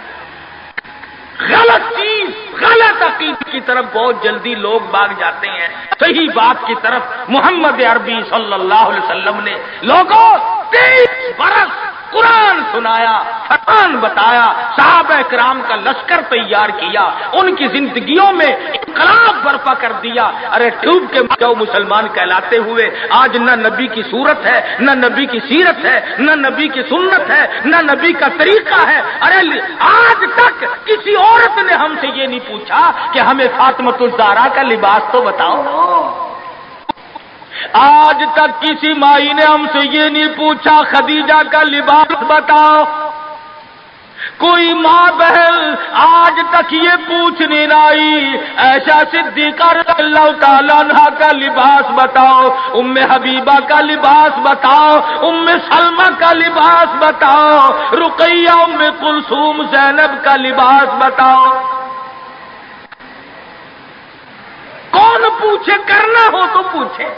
غلط چیز، غلط عقیدے کی طرف بہت جلدی لوگ بھاگ جاتے ہیں. صحیح بات کی طرف محمد عربی صلی اللہ علیہ وسلم نے لوگوں 23 برس قرآن سنایا، فرمان بتایا، صحابہ کرام کا لشکر تیار کیا، ان کی زندگیوں میں انقلاب برپا کر دیا. ارے ڈوب کے جاؤ مسلمان کہلاتے ہوئے آج نہ نبی کی صورت ہے، نہ نبی کی سیرت ہے، نہ نبی کی سنت ہے، نہ نبی کا طریقہ ہے. ارے آج تک کسی عورت نے ہم سے یہ نہیں پوچھا کہ ہمیں فاطمۃ الزہرا کا لباس تو بتاؤ. آج تک کسی مائی نے ہم سے یہ نہیں پوچھا خدیجہ کا لباس بتاؤ. کوئی ماں بہن آج تک یہ پوچھنے نہ آئی ایسا صدیقہ رضی اللہ تعالیٰ عنہ کا لباس بتاؤ، ام حبیبہ کا لباس بتاؤ، ام سلمہ کا لباس بتاؤ، رقیہ ام کلثوم زینب کا لباس بتاؤ۔ کون پوچھے؟ کرنا ہو تو پوچھے۔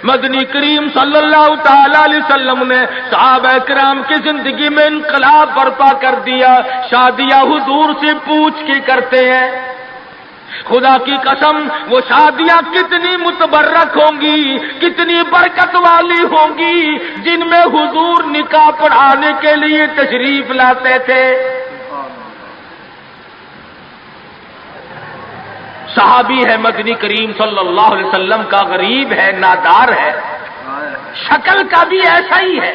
مدنی کریم صلی اللہ تعالی علیہ وسلم نے صحابہ کرام کی زندگی میں انقلاب برپا کر دیا۔ شادیاں حضور سے پوچھ کے کرتے ہیں۔ خدا کی قسم وہ شادیاں کتنی متبرک ہوں گی، کتنی برکت والی ہوں گی جن میں حضور نکاح پڑھانے کے لیے تشریف لاتے تھے۔ صحابی ہے مدنی کریم صلی اللہ علیہ وسلم کا، غریب ہے، نادار ہے، شکل کا بھی ایسا ہی ہے،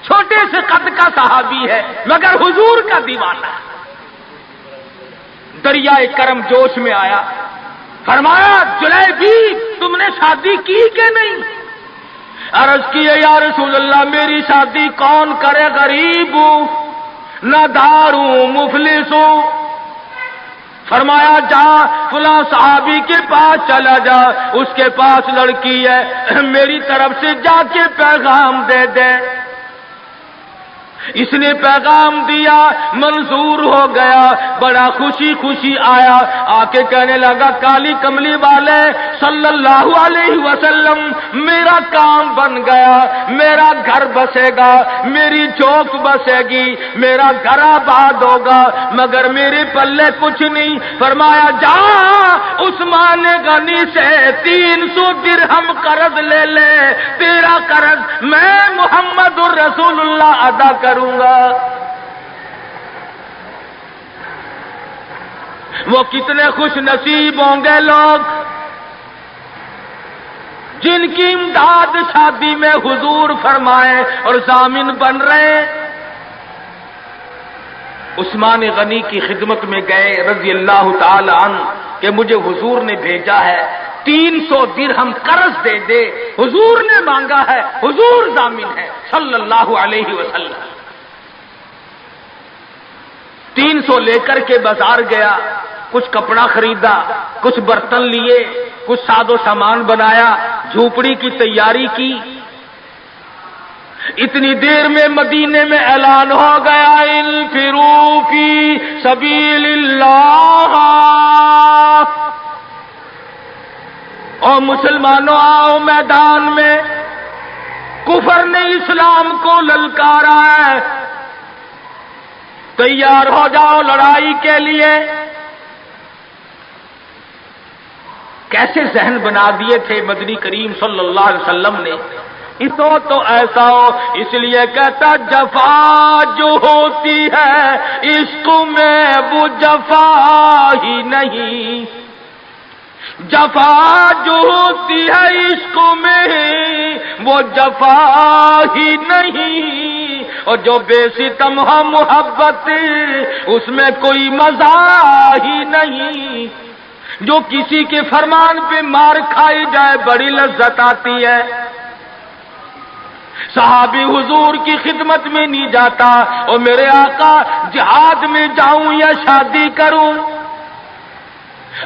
چھوٹے سے قد کا صحابی ہے مگر حضور کا دیوانہ۔ دریائے کرم جوش میں آیا، فرمایا جلیبی تم نے شادی کی کہ نہیں؟ عرض کی یا رسول اللہ میری شادی کون کرے، غریب ہوں، نادار ہوں، مفلس ہوں۔ فرمایا جا فلاں صحابی کے پاس چلا جا، اس کے پاس لڑکی ہے، میری طرف سے جا کے پیغام دے دے۔ اس نے پیغام دیا، منظور ہو گیا، بڑا خوشی خوشی آیا، آ کے کہنے لگا کالی کملی والے صلی اللہ علیہ وسلم میرا کام بن گیا، میرا گھر بسے گا، میری چوک بسے گی، میرا گھر آباد ہوگا، مگر میرے پلے کچھ نہیں۔ فرمایا جا عثمان غنی سے 300 درہم قرض لے لے، تیرا قرض میں محمد الرسول اللہ ادا کروں گا۔ وہ کتنے خوش نصیب ہوں گے لوگ جن کی امداد شادی میں حضور فرمائے اور ضامن بن رہے۔ عثمان غنی کی خدمت میں گئے رضی اللہ تعالی عنہ کہ مجھے حضور نے بھیجا ہے، 300 درہم قرض دے دے، حضور نے مانگا ہے، حضور ضامن ہے صلی اللہ علیہ وسلم۔ 300 لے کر کے بازار گیا، کچھ کپڑا خریدا، کچھ برتن لیے، کچھ ساز و سامان بنایا، جھوپڑی کی تیاری کی۔ اتنی دیر میں مدینے میں اعلان ہو گیا انفروا فی سبیل اللہ، اور مسلمانوں آؤ میدان میں، کفر نے اسلام کو للکارا ہے، تیار ہو جاؤ لڑائی کے لیے۔ کیسے ذہن بنا دیے تھے مدنی کریم صلی اللہ علیہ وسلم نے۔ تو ایسا ہو، اس لیے کہتا جفا جو ہوتی ہے عشق میں وہ جفا ہی نہیں، جفا جو ہوتی ہے عشق میں وہ جفا ہی نہیں، اور جو بے ستم ہو محبت اس میں کوئی مزہ ہی نہیں، جو کسی کے فرمان پہ مار کھائی جائے بڑی لذت آتی ہے۔ صحابی حضور کی خدمت میں نہیں جاتا اور میرے آقا جہاد میں جاؤں یا شادی کروں،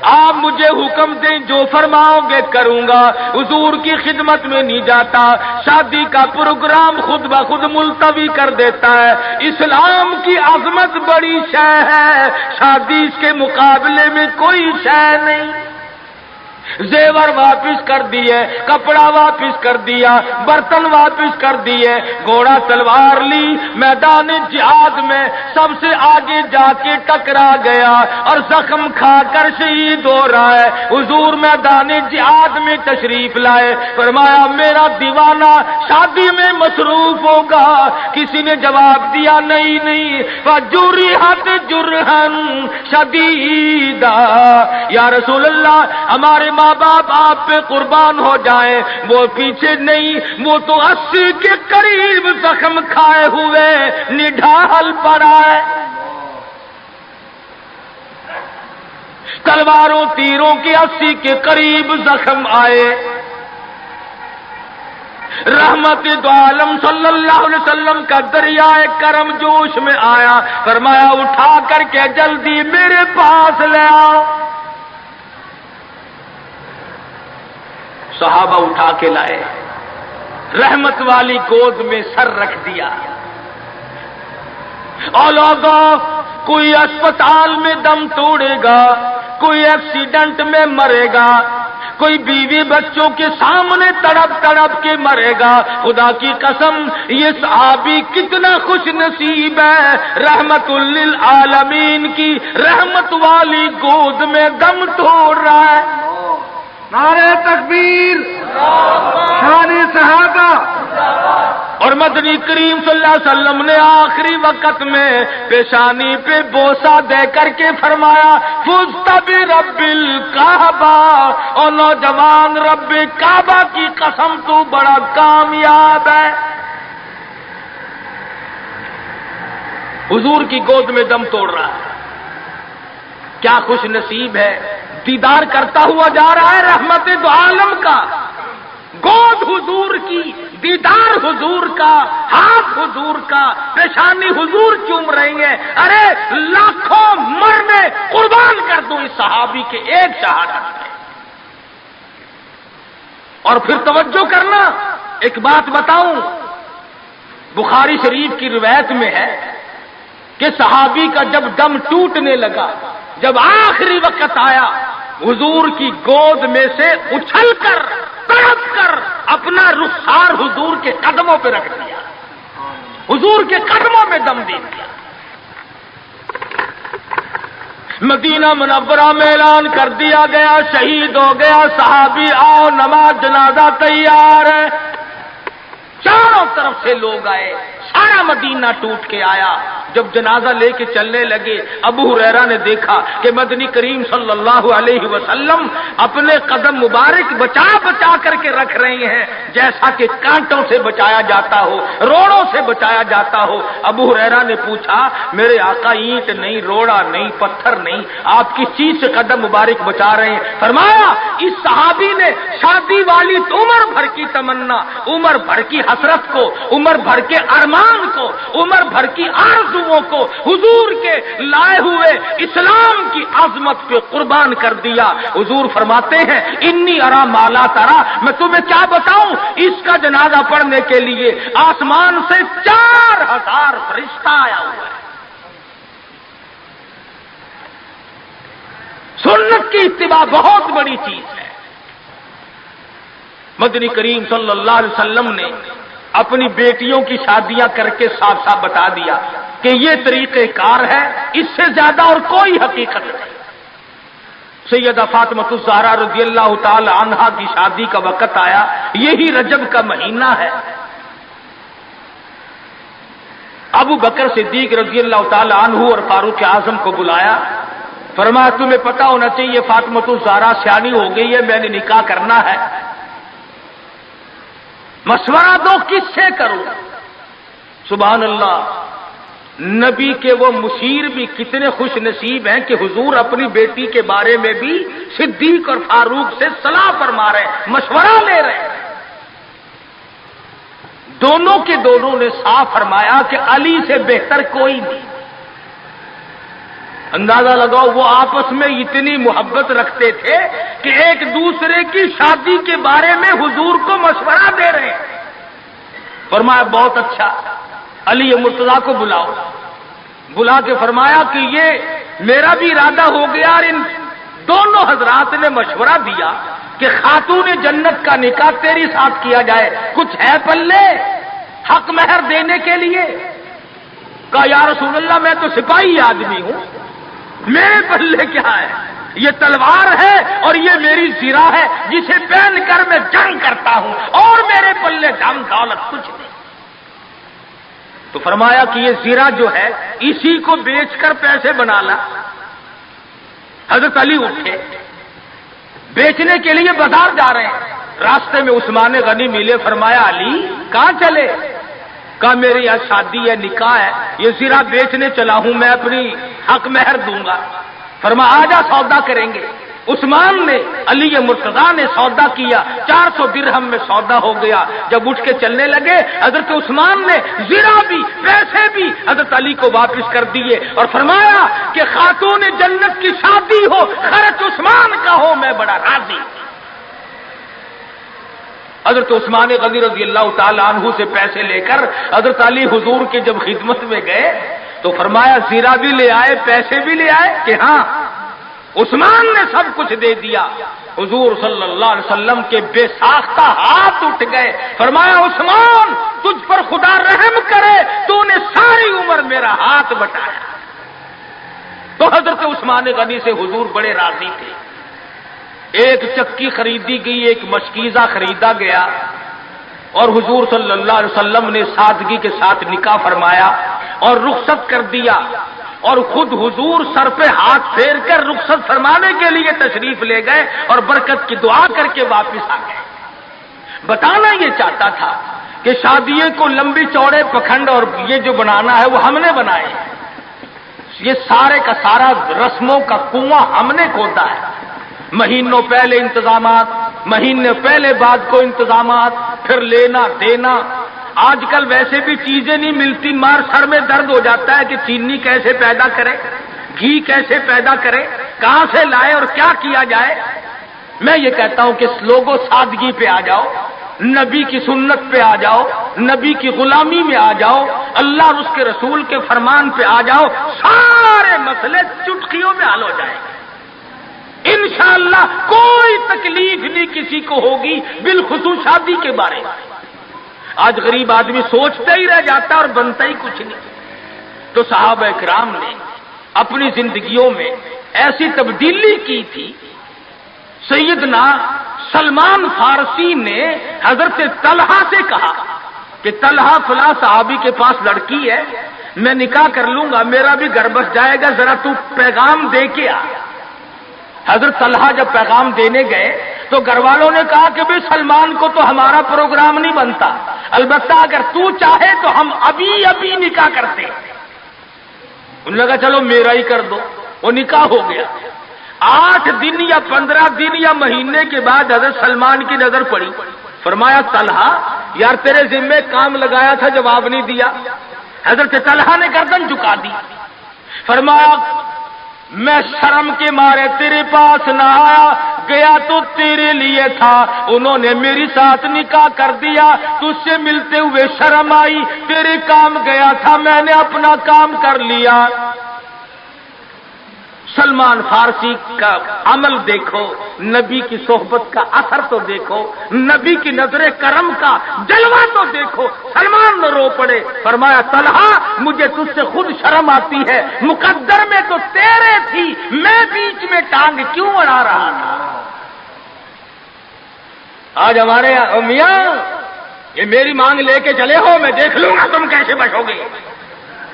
آپ مجھے حکم دیں جو فرماؤ گے کروں گا۔ حضور کی خدمت میں نہیں جاتا، شادی کا پروگرام خود بخود ملتوی کر دیتا ہے۔ اسلام کی عظمت بڑی شے ہے، شادی اس کے مقابلے میں کوئی شے نہیں۔ زیور واپس کر دیے، کپڑا واپس کر دیا، برتن واپس کر دیے، گھوڑا تلوار لی، میدان جہاد میں سب سے آگے جا کے ٹکرا گیا اور زخم کھا کر شہید ہو رہا ہے۔ حضور میدان جہاد میں تشریف لائے، فرمایا میرا دیوانہ شادی میں مصروف ہوگا۔ کسی نے جواب دیا نہیں، فجرحت جرحا شدیدا، یا رسول اللہ ہمارے ماں باپ آپ پہ قربان ہو جائیں، وہ پیچھے نہیں، وہ تو 80 کے قریب زخم کھائے ہوئے نڈھال پڑا ہے، تلواروں تیروں کے 80 کے قریب زخم آئے۔ رحمت دو عالم صلی اللہ علیہ وسلم کا دریائے کرم جوش میں آیا، فرمایا اٹھا کر کے جلدی میرے پاس لے آؤ۔ صحابہ اٹھا کے لائے، رحمت والی گود میں سر رکھ دیا۔ اور لوگوں، کوئی اسپتال میں دم توڑے گا، کوئی ایکسیڈنٹ میں مرے گا، کوئی بیوی بچوں کے سامنے تڑپ تڑپ کے مرے گا۔ خدا کی قسم یہ صحابی کتنا خوش نصیب ہے، رحمت للعالمین کی رحمت والی گود میں دم توڑ رہا ہے۔ نعرہ تکبیر، شان صحابہ۔ اور مدنی کریم صلی اللہ علیہ وسلم نے آخری وقت میں پیشانی پہ بوسہ دے کر کے فرمایا فزت برب الکعبہ، اور نوجوان رب کعبہ کی قسم تو بڑا کامیاب ہے۔ حضور کی گود میں دم توڑ رہا ہے، کیا خوش نصیب ہے، دیدار کرتا ہوا جا رہا ہے رحمت دو عالم کا، گود حضور کی، دیدار حضور کا، ہاتھ حضور کا، پیشانی حضور چوم رہی ہیں۔ ارے لاکھوں مرنے قربان کر دو اس صحابی کے ایک شہادت میں۔ اور پھر توجہ کرنا، ایک بات بتاؤں، بخاری شریف کی روایت میں ہے کہ صحابی کا جب دم ٹوٹنے لگا، جب آخری وقت آیا، حضور کی گود میں سے اچھل کر تڑپ کر اپنا رخسار حضور کے قدموں پہ رکھ دیا، حضور کے قدموں میں دم دے دیا۔ مدینہ منورہ میں اعلان کر دیا گیا شہید ہو گیا صحابی، آؤ نماز جنازہ تیار ہے۔ چاروں طرف سے لوگ آئے، سارا مدینہ ٹوٹ کے آیا۔ جب جنازہ لے کے چلنے لگے، ابو ہریرہ نے دیکھا کہ مدنی کریم صلی اللہ علیہ وسلم اپنے قدم مبارک بچا بچا کر کے رکھ رہے ہیں، جیسا کہ کانٹوں سے بچایا جاتا ہو، روڑوں سے بچایا جاتا ہو۔ ابو ہریرہ نے پوچھا میرے آقا اینٹ نہیں، روڑا نہیں، پتھر نہیں، آپ کس چیز سے قدم مبارک بچا رہے ہیں؟ فرمایا اس صحابی نے شادی والی عمر بھر کی تمنا، عمر بھر کی حسرت کو، عمر بھر کے ارمان کو، عمر بھر کی آرزوؤں کو حضور کے لائے ہوئے اسلام کی عظمت پہ قربان کر دیا۔ حضور فرماتے ہیں انی ارا مالا ترا، میں تمہیں کیا بتاؤں، اس کا جنازہ پڑھنے کے لیے آسمان سے 4000 فرشتہ آیا ہوا ہے۔ سنت کی اتباع بہت بڑی چیز ہے۔ مدنی کریم صلی اللہ علیہ وسلم نے اپنی بیٹیوں کی شادیاں کر کے صاف صاف بتا دیا کہ یہ طریقہ کار ہے، اس سے زیادہ اور کوئی حقیقت نہیں۔ سیدہ فاطمہ الزہرا رضی اللہ تعالی عنہا کی شادی کا وقت آیا، یہی رجب کا مہینہ ہے۔ ابو بکر صدیق رضی اللہ تعالی عنہ اور فاروق اعظم کو بلایا، فرمایا تمہیں پتہ ہونا چاہیے فاطمہ الزہرا سیانی ہو گئی ہے، میں نے نکاح کرنا ہے، مشورہ دو کس سے کروں؟ سبحان اللہ، نبی کے وہ مشیر بھی کتنے خوش نصیب ہیں کہ حضور اپنی بیٹی کے بارے میں بھی صدیق اور فاروق سے صلاح فرما رہے ہیں، مشورہ لے رہے ہیں۔ دونوں کے دونوں نے صاف فرمایا کہ علی سے بہتر کوئی نہیں۔ اندازہ لگاؤ وہ آپس میں اتنی محبت رکھتے تھے کہ ایک دوسرے کی شادی کے بارے میں حضور کو مشورہ دے رہے ہیں۔ فرمایا بہت اچھا، علی مرتضیٰ کو بلاؤ۔ بلا کے فرمایا کہ یہ میرا بھی ارادہ ہو گیا، اور ان دونوں حضرات نے مشورہ دیا کہ خاتون جنت کا نکاح تیری ساتھ کیا جائے، کچھ ہے پلے حق مہر دینے کے لیے؟ کہا یا رسول اللہ میں تو سپاہی آدمی ہوں، میرے پلے کیا ہے؟ یہ تلوار ہے اور یہ میری زرہ ہے جسے پہن کر میں جنگ کرتا ہوں، اور میرے پلے دھن دولت کچھ نہیں۔ تو فرمایا کہ یہ زرہ جو ہے اسی کو بیچ کر پیسے بنا لا۔ حضرت علی اٹھے، بیچنے کے لیے بازار جا رہے ہیں، راستے میں عثمان غنی ملے، فرمایا علی کہاں چلے؟ کہا میری آج شادی ہے، نکاح ہے، یہ زرہ بیچنے چلا ہوں، میں اپنی حق مہر دوں گا۔ فرمایا آجا سودا کریں گے۔ عثمان نے علی مرتضی نے سودا کیا، 400 درہم میں سودا ہو گیا۔ جب اٹھ کے چلنے لگے حضرت عثمان نے زرہ بھی پیسے بھی حضرت علی کو واپس کر دیے اور فرمایا کہ خاتون جنت کی شادی ہو، خرچ عثمان کا ہو، میں بڑا راضی۔ حضرت عثمان غنی رضی اللہ تعالی عنہ سے پیسے لے کر حضرت علی حضور کے جب خدمت میں گئے تو فرمایا زیرہ بھی لے آئے، پیسے بھی لے آئے؟ کہ ہاں۔ عثمان نے سب کچھ دے دیا۔ حضور صلی اللہ علیہ وسلم کے بے ساختہ ہاتھ اٹھ گئے، فرمایا عثمان تجھ پر خدا رحم کرے، تو نے ساری عمر میرا ہاتھ بٹایا۔ تو حضرت عثمان غنی سے حضور بڑے راضی تھے۔ ایک چکی خریدی گئی، ایک مشکیزہ خریدا گیا اور حضور صلی اللہ علیہ وسلم نے سادگی کے ساتھ نکاح فرمایا اور رخصت کر دیا، اور خود حضور سر پہ ہاتھ پھیر کر رخصت فرمانے کے لیے تشریف لے گئے اور برکت کی دعا کر کے واپس آ گئے۔ بتانا یہ چاہتا تھا کہ شادی کو لمبی چوڑے پکھنڈ اور یہ جو بنانا ہے وہ ہم نے بنائے، یہ سارے کا سارا رسموں کا کنواں ہم نے کھودا ہے۔ مہینوں پہلے انتظامات، مہینے پہلے بعد کو انتظامات، پھر لینا دینا۔ آج کل ویسے بھی چیزیں نہیں ملتی، مار سر میں درد ہو جاتا ہے کہ چینی کیسے پیدا کرے، گھی کیسے پیدا کرے، کہاں سے لائے اور کیا کیا جائے۔ میں یہ کہتا ہوں کہ لوگوں سادگی پہ آ جاؤ، نبی کی سنت پہ آ جاؤ، نبی کی غلامی میں آ جاؤ، اللہ اور اس کے رسول کے فرمان پہ آ جاؤ، سارے مسئلے چٹکیوں میں حل ہو جائیں گے انشاءاللہ۔ کوئی تکلیف نہیں کسی کو ہوگی، بالخصوص شادی کے بارے میں۔ آج غریب آدمی سوچتا ہی رہ جاتا اور بنتا ہی کچھ نہیں۔ تو صحابہ کرام نے اپنی زندگیوں میں ایسی تبدیلی کی تھی۔ سیدنا سلمان فارسی نے حضرت طلحہ سے کہا کہ طلحہ فلاں صحابی کے پاس لڑکی ہے، میں نکاح کر لوں گا، میرا بھی گھر بس جائے گا، ذرا تو پیغام دے کے آ۔ حضرت طلحہ جب پیغام دینے گئے تو گھر والوں نے کہا کہ بھئی سلمان کو تو ہمارا پروگرام نہیں بنتا، البتہ اگر تو چاہے تو ہم ابھی نکاح کرتے۔ انہوں نے کہا چلو میرا ہی کر دو، وہ نکاح ہو گیا۔ 8 دن یا 15 دن یا مہینے کے بعد حضرت سلمان کی نظر پڑی، فرمایا طلحہ یار تیرے ذمے کام لگایا تھا، جواب نہیں دیا۔ حضرت طلحہ نے گردن جھکا دی، فرمایا میں شرم کے مارے تیرے پاس نہ آیا، گیا تو تیرے لیے تھا، انہوں نے میری ساتھ نکاح کر دیا، تجھ سے ملتے ہوئے شرم آئی، تیرے کام گیا تھا، میں نے اپنا کام کر لیا۔ سلمان فارسی کا عمل دیکھو، نبی کی صحبت کا اثر تو دیکھو، نبی کی نظر کرم کا جلوہ تو دیکھو۔ سلمان نہ رو پڑے، فرمایا طلحہ مجھے تجھ سے خود شرم آتی ہے، مقدر میں تو تیرے تھی، میں بیچ میں ٹانگ کیوں اڑا رہا تھا۔ آج ہمارے میاں یہ میری مانگ لے کے چلے ہو، میں دیکھ لوں گا تم کیسے بچو گے۔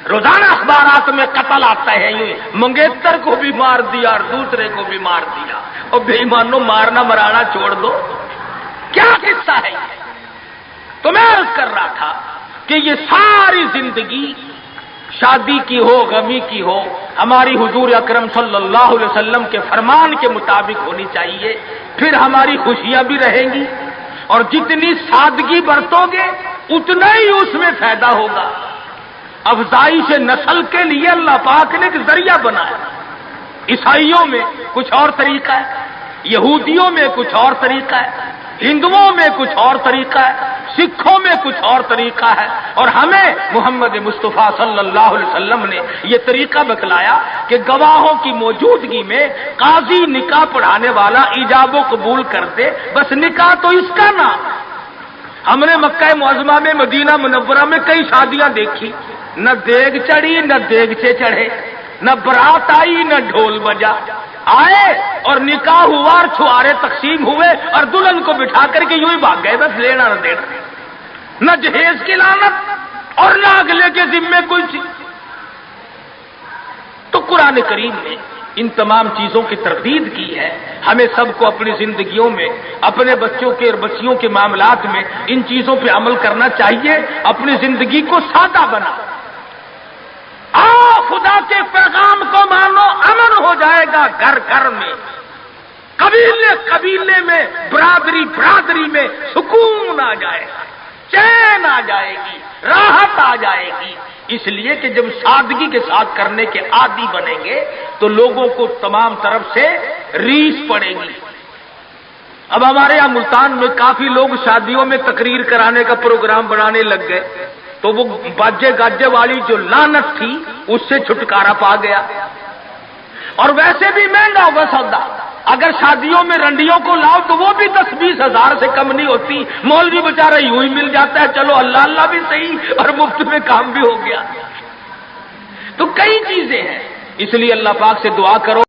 روزانہ اخبارات میں قتل آتا ہے، یوں منگیتر کو بھی مار دیا اور دوسرے کو بھی مار دیا، اور بے ایمانوں مارنا مرانا چھوڑ دو، کیا قصہ ہے یہ؟ تو میں عرض کر رہا تھا کہ یہ ساری زندگی شادی کی ہو، غمی کی ہو، ہماری حضور اکرم صلی اللہ علیہ وسلم کے فرمان کے مطابق ہونی چاہیے، پھر ہماری خوشیاں بھی رہیں گی، اور جتنی سادگی برتو گے اتنا ہی اس میں فائدہ ہوگا۔ افزائش نسل کے لیے اللہ پاک نے ایک ذریعہ بنایا۔ عیسائیوں میں کچھ اور طریقہ ہے، یہودیوں میں کچھ اور طریقہ ہے، ہندوؤں میں کچھ اور طریقہ ہے، سکھوں میں کچھ اور طریقہ ہے، اور ہمیں محمد مصطفیٰ صلی اللہ علیہ وسلم نے یہ طریقہ بتلایا کہ گواہوں کی موجودگی میں قاضی نکاح پڑھانے والا ایجاب و قبول کر دے، بس نکاح تو اس کا نام۔ ہم نے مکہ معظمہ میں، مدینہ منورہ میں کئی شادیاں دیکھی، نہ دیگ چڑھی نہ دیگچے چڑھے، نہ برات آئی نہ ڈھول بجا، آئے اور نکاح ہوا اور چھوارے تقسیم ہوئے اور دلہن کو بٹھا کر کے یوں ہی بھاگ گئے، بس لینا نہ دینا، نہ جہیز کی لعنت اور نہ اگلے کے ذمے کوئی چیز۔ تو قرآن کریم نے ان تمام چیزوں کی تردید کی ہے۔ ہمیں سب کو اپنی زندگیوں میں، اپنے بچوں کے اور بچیوں کے معاملات میں ان چیزوں پہ عمل کرنا چاہیے، اپنی زندگی کو سادہ بنا۔ خدا کے پیغام کو مانو، امن ہو جائے گا گھر گھر میں۔ قبیلے قبیلے میں، برادری برادری میں سکون آ جائے گا، چین آ جائے گی، راحت آ جائے گی۔ اس لیے کہ جب سادگی کے ساتھ کرنے کے عادی بنیں گے تو لوگوں کو تمام طرف سے ریس پڑے گی۔ اب ہمارے یہاں ملتان میں کافی لوگ شادیوں میں تقریر کرانے کا پروگرام بنانے لگ گئے، تو وہ باجے گاجے والی جو لعنت تھی اس سے چھٹکارا پا گیا۔ اور ویسے بھی مہنگا ہوگا سودا، اگر شادیوں میں رنڈیوں کو لاؤ تو وہ بھی 10-20 ہزار سے کم نہیں ہوتی۔ مولوی بیچارہ یوں ہی مل جاتا ہے، چلو اللہ اللہ بھی صحیح اور مفت میں کام بھی ہو گیا۔ تو کئی چیزیں ہیں، اس لیے اللہ پاک سے دعا کرو